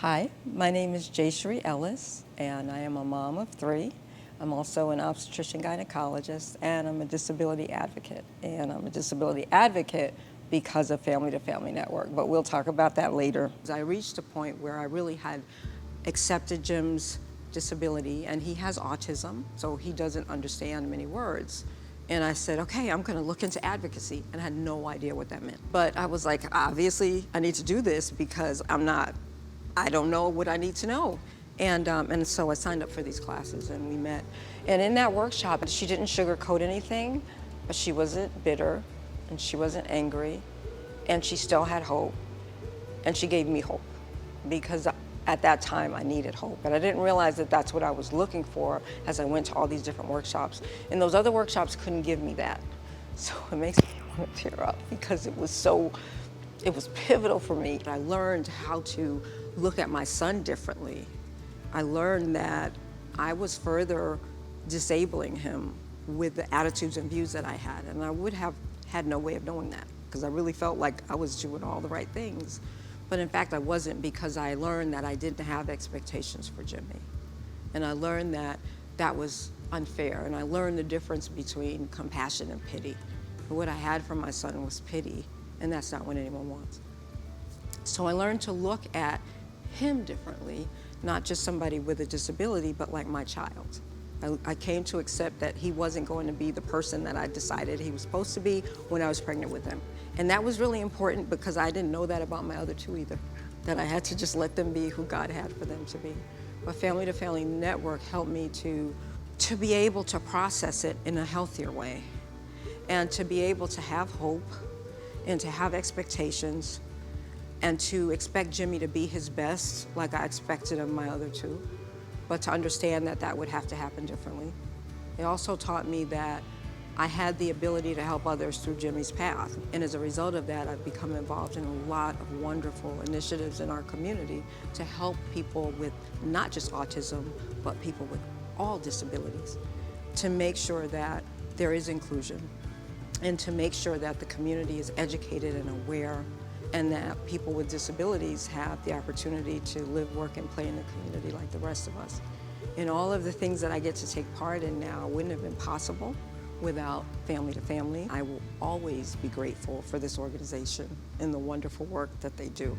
Hi, my name is Jaishree Ellis, and I am a mom of 3. I'm also an obstetrician gynecologist, and I'm a disability advocate. And I'm a disability advocate because of Family to Family Network, but we'll talk about that later. I reached a point where I really had accepted Jim's disability, and he has autism, so he doesn't understand many words. And I said, okay, I'm gonna look into advocacy, and I had no idea what that meant. But I was like, obviously, I need to do this because I don't know what I need to know. And so I signed up for these classes and we met. And in that workshop, she didn't sugarcoat anything, but she wasn't bitter and she wasn't angry and she still had hope. And she gave me hope because at that time I needed hope. And I didn't realize that that's what I was looking for as I went to all these different workshops. And those other workshops couldn't give me that. So it makes me want to tear up because it was pivotal for me. I learned how to look at my son differently. I learned that I was further disabling him with the attitudes and views that I had, and I would have had no way of knowing that because I really felt like I was doing all the right things. But in fact, I wasn't, because I learned that I didn't have expectations for Jimmy. And I learned that that was unfair, and I learned the difference between compassion and pity. And what I had from my son was pity, and that's not what anyone wants. So I learned to look at him differently, not just somebody with a disability, but like my child. I came to accept that he wasn't going to be the person that I decided he was supposed to be when I was pregnant with him. And that was really important because I didn't know that about my other 2 either, that I had to just let them be who God had for them to be. But Family to Family Network helped me to be able to process it in a healthier way and to be able to have hope and to have expectations and to expect Jimmy to be his best like I expected of my other 2, but to understand that that would have to happen differently. It also taught me that I had the ability to help others through Jimmy's path. And as a result of that, I've become involved in a lot of wonderful initiatives in our community to help people with not just autism, but people with all disabilities, to make sure that there is inclusion and to make sure that the community is educated and aware and that people with disabilities have the opportunity to live, work, and play in the community like the rest of us. And all of the things that I get to take part in now wouldn't have been possible without Family to Family. I will always be grateful for this organization and the wonderful work that they do.